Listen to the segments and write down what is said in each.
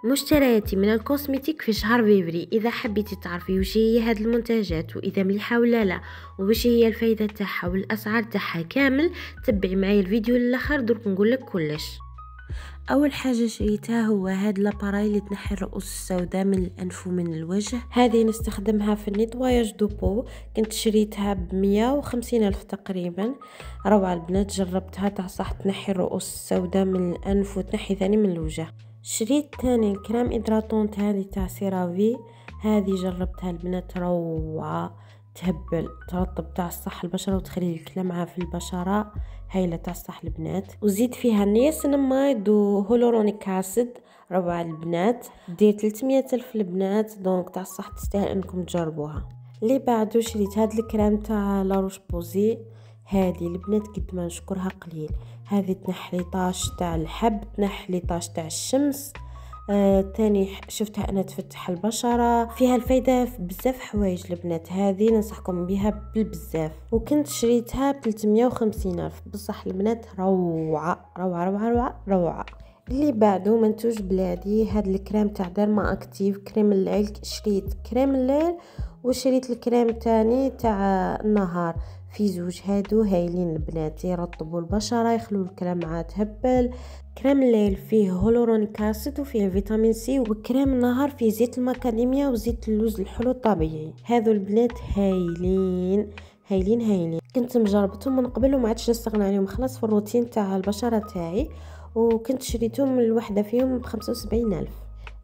مشترياتي من الكوسميتيك في شهر فيفري. اذا حبيتي تعرفي وش هي هاد المنتجات واذا مليحه ولا لا وش هي الفايده تاعها والاسعار تاعها كامل، تبعي معايا الفيديو للاخر درك نقولك كلش. اول حاجه شريتها هو هاد لاباراي اللي تنحي الرؤوس السوداء من الانف ومن الوجه. هذه نستخدمها في النيطواياج دو بو، كنت شريتها ب150 الف تقريبا. روعه البنات، جربتها تاع صح تنحي الرؤوس السوداء من الانف وتنحي ثاني من الوجه. شريت ثاني الكريم ادراتونت هذه تاع سيرافي، هذه جربتها البنات روعه، تهبل ترطب تاع الصح البشره وتخلي لك لمعه في البشره، هايله تاع الصح البنات. وزيد فيها نياسيناميد وهولورونيك اسيد، روعه البنات، دير 300 الف البنات، دونك تاع الصح تستاهل انكم تجربوها. اللي بعده شريت هاد الكريم تاع لاروش بوزي، هذه البنات قد ما نشكرها قليل، هذه تنحي طاش تاع الحب، تنحي طاش تاع الشمس. تاني شفتها انا تفتح البشره، فيها الفايده في بزاف حوايج البنات، هذه ننصحكم بها بالبزاف. وكنت شريتها ب 350 الف، بصح البنات روعه روعه روعه روعه روعه. اللي بعده منتوج بلادي، هاد الكريم تاع ديرما اكتيف كريم الليل، شريت كريم الليل وشريت الكريم تاني تاع النهار، في زوج هادو هايلين البنات، يرطبوا البشره يخلوا الكلمعه تهبل. كريم الليل فيه هولورونيك اسيد وفيه فيتامين سي، وكريم النهار فيه زيت المكاديميا وزيت اللوز الحلو الطبيعي. هذو البنات هايلين هايلين هايلين، كنت مجربتهم من قبل وما عادش نستغنى عليهم، خلاص في الروتين تاع البشره تاعي، وكنت شريتهم الوحده فيهم ب75 الف.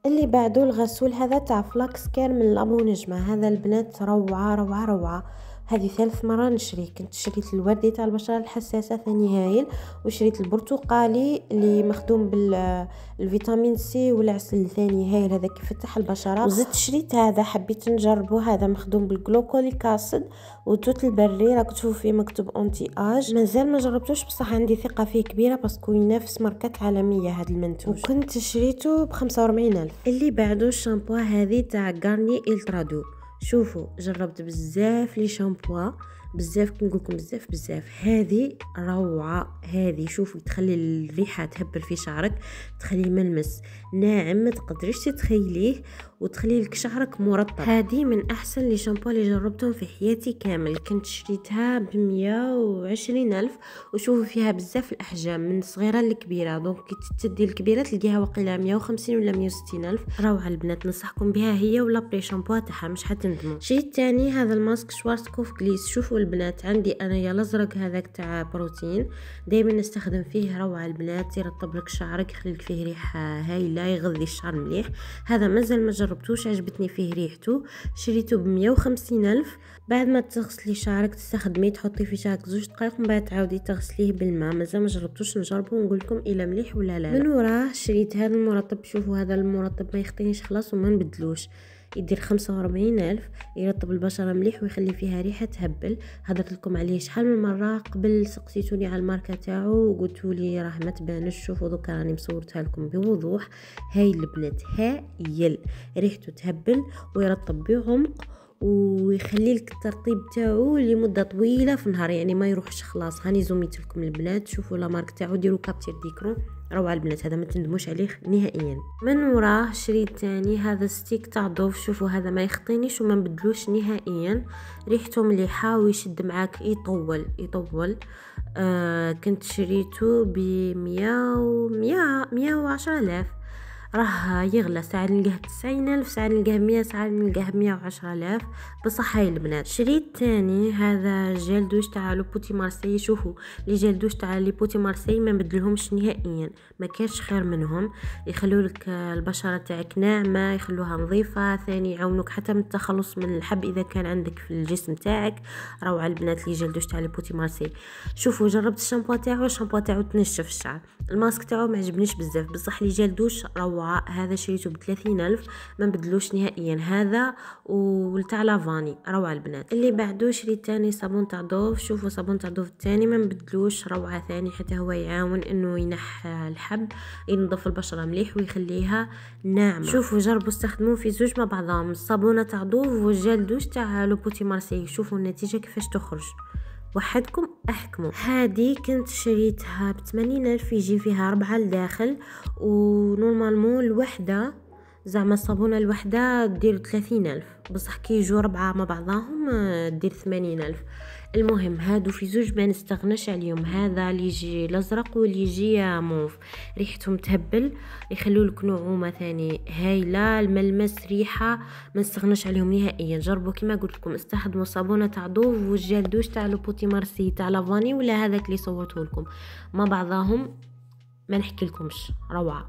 اللي بعده الغسول هذا تاع فلاكس كير من لابو نجمه، هذا البنات روعه روعه روعه، هذه ثالث مرة نشريه. كنت شريت الوردي تاع البشرة الحساسة ثاني هايل، وشريت البرتقالي اللي مخدوم بالفيتامين سي والعسل ثاني هايل، هذا كيفتح البشرة. وزدت شريت هذا حبيت نجربه، هذا مخدوم بالجلوكوليك اسيد وتوت البري، راك تشوفوا فيه مكتوب اونتي اج، مازال ما جربتوش بصح عندي ثقة فيه كبيرة باسكو ينافس ماركات عالمية هذا المنتوج، وكنت شريته ب45 الف. اللي بعده الشامبو هذه تاع غارني الترادو، شوفوا جربت بزاف لي شامبوا، بزاف كنقولكم بزاف بزاف، هذه روعه، هذه شوفوا تخلي الريحه تهبل في شعرك، تخلي ملمس ناعم ما تقدريش تتخيليه، وتخلي لك شعرك مرطب. هذه من احسن لي شامبو اللي جربتهم في حياتي كامل، كنت شريتها ب120 الف، وشوفوا فيها بزاف الاحجام من صغيره لكبيره، دونك كي تدي الكبيره تلقيها واقيلا 150 ولا 160 الف. روعه البنات، ننصحكم بها هي ولا بري شامبو تاعها مش حتندموا. شيء تاني هذا الماسك شوارتكوف جليس، شوفوا البنات عندي انا يا الازرق هذاك تاع بروتين، دائما نستخدم فيه، روعه البنات، يرطب لك شعرك، يخلي لك فيه ريحه هايله، يغذي الشعر مليح. هذا مازال ما جربتوش، عجبتني فيه ريحته، شريته ب150 الف. بعد ما تغسلي شعرك تستخدميه تحطيه في شعرك 2 دقائق ومن بعد تعاودي تغسليه بالماء، مازال ما جربتوش، نجربه ونقول لكم الا مليح ولا لا. من وراه شريت هذا المرطب، شوفوا هذا المرطب ما يخطينيش خلاص وما نبدلوش، يدير 45 الف، يرطب البشره مليح ويخلي فيها ريحه تهبل. هضرت لكم عليه شحال من مره قبل، سقسيتوني على الماركه تاعو وقلتوا لي راه ما تبانش، شوفوا دوكا راني مصورتها لكم بوضوح، هاي البنات هايل، ريحته تهبل ويرطب بعمق ويخلي لك الترطيب تاعو لمده طويله في النهار، يعني ما يروحش خلاص. هاني زوميت لكم البنات، شوفوا لا مارك تاعو، ديروا كابتير ديكرون، روعه البنات، هذا ما تندموش عليه نهائيا. من وراه شريت تاني هذا ستيك تاع ضوف، شوفوا هذا ما يخطينيش وما نبدلوش نهائيا، ريحته مليحه ويشد معاك يطول يطول. كنت شريته ب110 آلاف، راه يغلى، ساعات نلقاه 90 الف، ساعات نلقاه 100، ساعات نلقاه 110 آلاف، بصح هاي البنات. شريت تاني هذا جيل دوش تاع لو بوتي مارسي، شوفوا لي جيل دوش تاع لي بوتي مارسي ما نبدلهمش نهائيا، ما كانش خير منهم، يخلوا لك البشره تاعك ناعمه، يخلوها نظيفه، ثاني يعاونوك حتى من التخلص من الحب اذا كان عندك في الجسم تاعك. روعه البنات لي جيل دوش تاع لي بوتي مارسي. شوفوا جربت الشامبو تاعو، الشامبو تاعو تنشف الشعر، الماسك تاعو ما عجبنيش بزاف، بصح لي جيل دوش روعه. هذا شريته ب30 الف، ما نبدلوش نهائيا، هذا وتاع لافاني، روعه البنات. اللي بعده شريت تاني صابون تاع دوف، شوفوا صابون تاع دوف الثاني ما نبدلوش، روعه ثاني، حتى هو يعاون انه ينحى الحب، ينظف البشره مليح ويخليها ناعمه. شوفوا جربوا استخدموه في زوج مع بعضهم، الصابونه تاع دوف والجل دوش تاع لو بوتي مارسي، شوفوا النتيجه كيفاش تخرج، وحدكم احكموا. هذه كنت شريتها ب80 الف، يجي فيها 4 لداخل، ونورمالمون الوحده زعما الصابونه الوحده دير 30,000 بصح كي يجوا 4 مع بعضاهم دير 80,000. المهم هادو في زوج ما نستغناش عليهم، هذا اللي يجي الازرق واللي يجي موف، ريحتهم تهبل، يخلوا لك نعومه ثاني هايله، الملمس ريحه ما نستغناش عليهم نهائيا. جربوا كيما قلت لكم، استخدموا صابونه تاع دوف والجل دوش تاع لو بوتي مارسي تاع لافاني ولا هذاك اللي صورته لكم، مع بعضاهم ما نحكي لكمش روعه.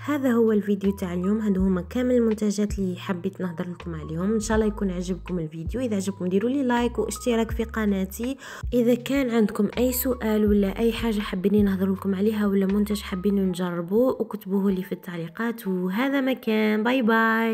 هذا هو الفيديو تاع اليوم، هادو هما كامل المنتجات اللي حبيت نهضر لكم عليهم. ان شاء الله يكون عجبكم الفيديو، اذا عجبكم ديروا لي لايك واشتراك في قناتي. اذا كان عندكم اي سؤال ولا اي حاجه حابين نهضر لكم عليها ولا منتج حابين نجربوه اكتبوه لي في التعليقات. وهذا مكان، باي باي.